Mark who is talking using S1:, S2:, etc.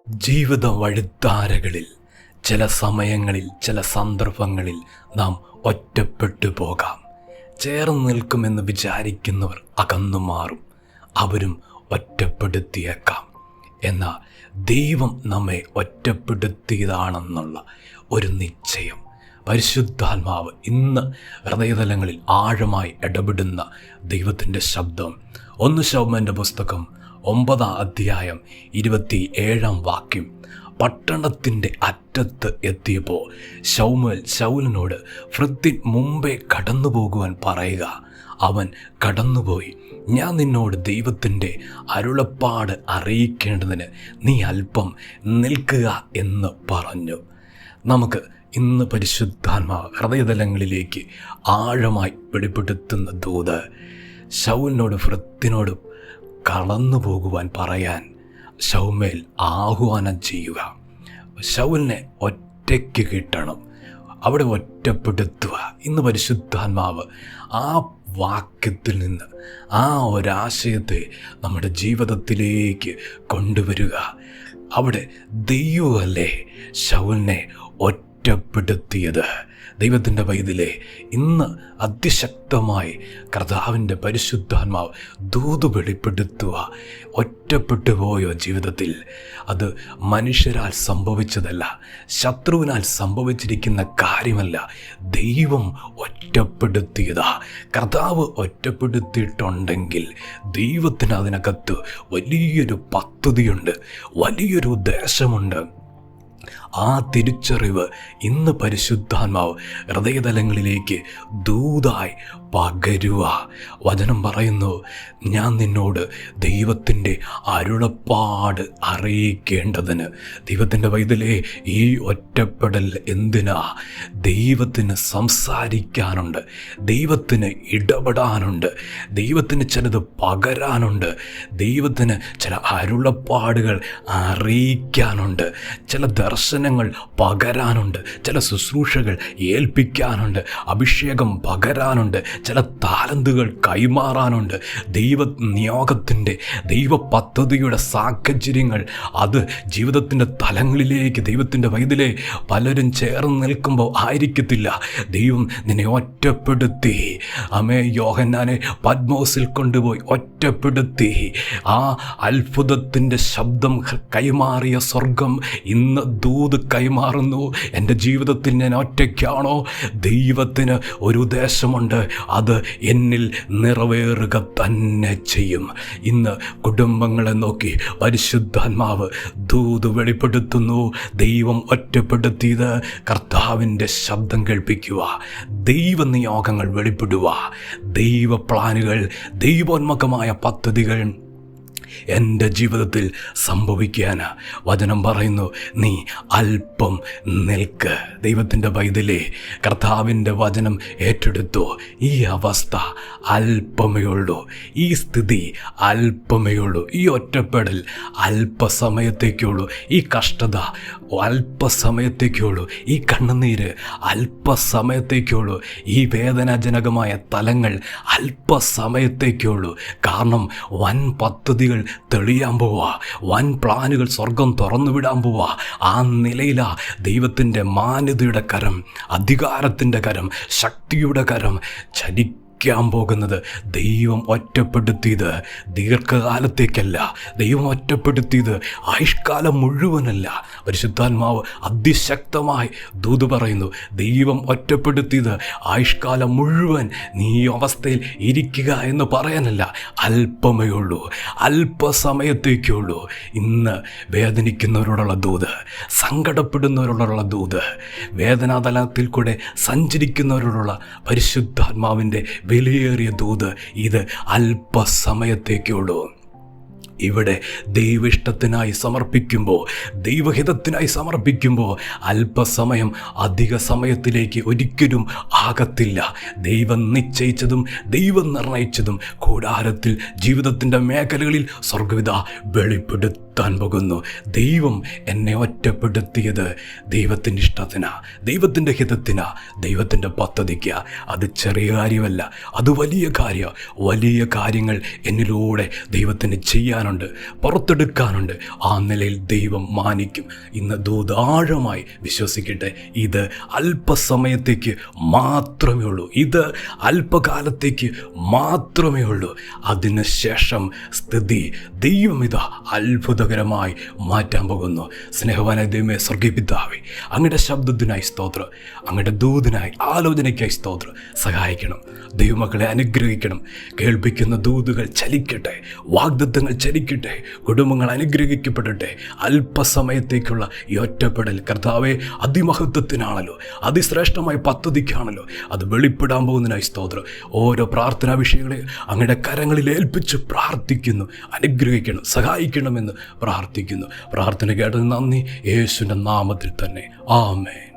S1: ജീവിത വഴിത്താരകളിൽ ചില സമയങ്ങളിൽ ചില സന്ദർഭങ്ങളിൽ നാം ഒറ്റപ്പെട്ടു പോകാം. ചേർന്ന് നിൽക്കുമെന്ന് വിചാരിക്കുന്നവർ അകന്നു മാറും. അവരും ഒറ്റപ്പെടുത്തിയേക്കാം. എന്നാൽ ദൈവം നമ്മെ ഒറ്റപ്പെടുത്തിയതാണെന്നുള്ള ഒരു നിശ്ചയം പരിശുദ്ധാത്മാവ് ഇന്ന് ഹൃദയതലങ്ങളിൽ ആഴമായി ഇടപെടുന്ന ദൈവത്തിൻ്റെ ശബ്ദം 1 ശമൂവേലിൻ്റെ പുസ്തകം 9 അധ്യായം 27 വാക്യം. പട്ടണത്തിൻ്റെ അറ്റത്ത് എത്തിയപ്പോൾ ശമൂവേൽ ശൗലിനോട് ഭൃത്യൻ മുമ്പേ കടന്നു പോകുവാൻ പറയുക. അവൻ കടന്നുപോയി. ഞാൻ നിന്നോട് ദൈവത്തിൻ്റെ അരുളപ്പാട് അറിയിക്കേണ്ടതിന് നീ അല്പം നിൽക്കുക എന്ന് പറഞ്ഞു. നമുക്ക് ഇന്ന് പരിശുദ്ധാത്മാവ് ഹൃദയതലങ്ങളിലേക്ക് ആഴമായി വെളിപ്പെടുത്തുന്ന ദൂത് ശൗലിനോട് ഭൃത്യനോട് കടന്നു പോകുവാൻ പറയാൻ ശമൂവേൽ ആഹ്വാനം ചെയ്യുക. ശൗലിനെ ഒറ്റയ്ക്ക് കിട്ടണം, അവിടെ ഒറ്റപ്പെടുത്തുക. ഇന്ന് പരിശുദ്ധാത്മാവ് ആ വാക്യത്തിൽ നിന്ന് ആ ഒരാശയത്തെ നമ്മുടെ ജീവിതത്തിലേക്ക് കൊണ്ടുവരിക. അവിടെ ദൈവമല്ലേ ശൗലിനെ ഒറ്റപ്പെടുത്തിയത്. ദൈവത്തിൻ്റെ പൈതലേ, ഇന്ന് അതിശക്തമായി കർത്താവിൻ്റെ പരിശുദ്ധാത്മാവ് ദൂത് വെളിപ്പെടുത്തുക. ഒറ്റപ്പെട്ടു പോയോ ജീവിതത്തിൽ? അത് മനുഷ്യരാൽ സംഭവിച്ചതല്ല, ശത്രുവിനാൽ സംഭവിച്ചിരിക്കുന്ന കാര്യമല്ല, ദൈവം ഒറ്റപ്പെടുത്തിയതാ. കർത്താവ് ഒറ്റപ്പെടുത്തിയിട്ടുണ്ടെങ്കിൽ ദൈവത്തിന് അതിനകത്ത് വലിയൊരു പദ്ധതിയുണ്ട്, വലിയൊരു ഉദ്ദേശമുണ്ട്. ആ തിരിച്ചറിവ് ഇന്ന് പരിശുദ്ധാത്മാവ് ഹൃദയതലങ്ങളിലേക്ക് ദൂതായി പകരുക. വചനം പറയുന്നു, ഞാൻ നിന്നോട് ദൈവത്തിൻ്റെ അരുളപ്പാട് അറിയിക്കേണ്ടതിന്. ദൈവത്തിൻ്റെ പൈതലേ, ഈ ഒറ്റപ്പെടൽ എന്തിനാ? ദൈവത്തിന് സംസാരിക്കാനുണ്ട്, ദൈവത്തിന് ഇടപെടാനുണ്ട്, ദൈവത്തിന് ചിലത് പകരാനുണ്ട്, ദൈവത്തിന് ചില അരുളപ്പാടുകൾ അറിയിക്കാനുണ്ട്, ചില ദർശനങ്ങൾ പകരാനുണ്ട്, ചില ശുശ്രൂഷകൾ ഏൽപ്പിക്കാനുണ്ട്, അഭിഷേകം പകരാനുണ്ട്, ചില താലന്തുകൾ കൈമാറാനുണ്ട്. ദൈവ നിയോഗത്തിൻ്റെ ദൈവ പദ്ധതിയുടെ സാഹചര്യങ്ങൾ അത് ജീവിതത്തിൻ്റെ തലങ്ങളിലേക്ക് ദൈവത്തിൻ്റെ വൈതിലെ പലരും ചേർന്ന് നിൽക്കുമ്പോൾ ആയിരിക്കത്തില്ല. ദൈവം നിന്നെ ഒറ്റപ്പെടുത്തി. യോഹന്നാനെ പത്മോസിൽ കൊണ്ടുപോയി ഒറ്റപ്പെടുത്തി. ആ അത്ഭുതത്തിൻ്റെ ശബ്ദം കൈമാറിയ സ്വർഗം ഇന്ന് ദൂത് കൈമാറുന്നു. എൻ്റെ ജീവിതത്തിൽ ഞാൻ ഒറ്റയ്ക്കാണോ? ദൈവത്തിന് ഒരു ഉദ്ദേശമുണ്ട്, അത് എന്നിൽ നിറവേറുക തന്നെ ചെയ്യും. ഇന്ന് കുടുംബങ്ങളെ നോക്കി പരിശുദ്ധാത്മാവ് ദൂത് വെളിപ്പെടുത്തുന്നു. ദൈവം ഒറ്റപ്പെടുത്തിയത് കർത്താവിൻ്റെ ശബ്ദം കേൾപ്പിക്കുക, ദൈവ നിയോഗങ്ങൾ വെളിപ്പെടുക, ദൈവ പ്ലാനുകൾ, ദൈവോന്മുഖമായ പദ്ധതികൾ എൻ്റെ ജീവിതത്തിൽ സംഭവിക്കാൻ വചനം പറയുന്നു. നീ അല്പം നിൽക്ക്. ദൈവത്തിൻ്റെ പൈതലേ, കർത്താവിൻ്റെ വചനം ഏറ്റെടുത്തു. ഈ അവസ്ഥ അല്പമേ ഉള്ളൂ, ഈ സ്ഥിതി അല്പമേ ഉള്ളൂ, ഈ ഒറ്റപ്പെടൽ അല്പസമയത്തേക്കുള്ളൂ, ഈ കഷ്ടത അല്പസമയത്തേക്കുള്ളൂ, ഈ കണ്ണുനീര് അല്പസമയത്തേക്കുള്ളൂ, ഈ വേദനാജനകമായ തലങ്ങൾ അല്പസമയത്തേക്കുള്ളൂ. കാരണം വൻ പദ്ധതികൾ തെളിയാൻ പോവാ, വൻ പ്ലാനുകൾ സ്വർഗം തുറന്നു വിടാൻ പോവാ. ആ നിലയിലാ ദൈവത്തിൻ്റെ മാന്യതയുടെ കരം, അധികാരത്തിൻ്റെ കരം, ശക്തിയുടെ കരം ചലിക്കാൻ പോകുന്നത്. ദൈവം ഒറ്റപ്പെടുത്തിയത് ദീർഘകാലത്തേക്കല്ല, ദൈവം ഒറ്റപ്പെടുത്തിയത് ആയുഷ്കാലം മുഴുവനല്ല. പരിശുദ്ധാത്മാവ് അതിശക്തമായി ദൂത് പറയുന്നു, ദൈവം ഒറ്റപ്പെടുത്തിയത് ആയുഷ്കാലം മുഴുവൻ നീ ഈ അവസ്ഥയിൽ ഇരിക്കുക എന്ന് പറയാനല്ല, അല്പമേ ഉള്ളൂ, അല്പസമയത്തേക്കുള്ളൂ. ഇന്ന് വേദനിക്കുന്നവരോടുള്ള ദൂത്, സങ്കടപ്പെടുന്നവരോടുള്ള ദൂത്, വേദനാതലത്തിൽ കൂടെ സഞ്ചരിക്കുന്നവരോടുള്ള പരിശുദ്ധാത്മാവിൻ്റെ വിലയേറിയ ദൂത്, ഇത് അല്പസമയത്തേക്കുള്ളൂ. ഇവിടെ ദൈവിഷ്ടത്തിനായി സമർപ്പിക്കുമ്പോൾ, ദൈവഹിതത്തിനായി സമർപ്പിക്കുമ്പോൾ അല്പസമയം അധിക സമയത്തിലേക്ക് ഒരിക്കലും ആകത്തില്ല. ദൈവം നിശ്ചയിച്ചതും ദൈവം നിർണയിച്ചതും കൂടാരത്തിൽ ജീവിതത്തിൻ്റെ മേഖലകളിൽ സ്വർഗവിധ വെളിപ്പെടുത്തും. വെളിപ്പെടുത്താൻ പോകുന്നു. ദൈവം എന്നെ ഒറ്റപ്പെടുത്തിയത് ദൈവത്തിൻ്റെ ഇഷ്ടത്തിനാ, ദൈവത്തിൻ്റെ ഹിതത്തിനാ, ദൈവത്തിൻ്റെ പദ്ധതിക്കാ. അത് ചെറിയ കാര്യമല്ല, അത് വലിയ കാര്യമാണ്. വലിയ കാര്യങ്ങൾ എന്നിലൂടെ ദൈവത്തിന് ചെയ്യാനുണ്ട്, പുറത്തെടുക്കാനുണ്ട്. ആ നിലയിൽ ദൈവം മാനിക്കും. ഇന്ന് ദൂതാഴമായി വിശ്വസിക്കട്ടെ, ഇത് അല്പസമയത്തേക്ക് മാത്രമേ ഉള്ളൂ, ഇത് അല്പകാലത്തേക്ക് മാത്രമേ ഉള്ളൂ. അതിനുശേഷം സ്ഥിതി ദൈവം ഇതാ അത്ഭുതകരമായി മാറ്റാൻ പോകുന്നു. സ്നേഹവാനായ ദൈവമേ, സ്വർഗീയ പിതാവേ, അങ്ങയുടെ ശബ്ദത്തിനായി സ്തോത്രം, അങ്ങയുടെ ദൂതിനായി ആലോചനയ്ക്കായി സ്തോത്രം. സഹായിക്കണം, ദൈവമക്കളെ അനുഗ്രഹിക്കണം. കേൾപ്പിക്കുന്ന ദൂതുകൾ ചലിക്കട്ടെ, വാഗ്ദത്തങ്ങൾ ചലിക്കട്ടെ, കുടുംബങ്ങൾ അനുഗ്രഹിക്കപ്പെടട്ടെ. അല്പസമയത്തേക്കുള്ള ഈ ഒറ്റപ്പെടൽ കർത്താവെ അതിമഹത്വത്തിനാണല്ലോ, അതിശ്രേഷ്ഠമായ പദ്ധതിക്കാണല്ലോ. അത് വെളിപ്പെടാൻ പോകുന്നതിനായി സ്തോത്രം. ഓരോ പ്രാർത്ഥനാ വിഷയങ്ങളെ അങ്ങയുടെ കരങ്ങളിൽ ഏൽപ്പിച്ച് പ്രാർത്ഥിക്കുന്നു. അനുഗ്രഹിക്കണം, സഹായിക്കണമെന്ന് പ്രാർത്ഥിക്കുന്നു. പ്രാർത്ഥന കേട്ടത് നന്ദി, യേശുവിൻ്റെ നാമത്തിൽ തന്നെ. ആമേൻ.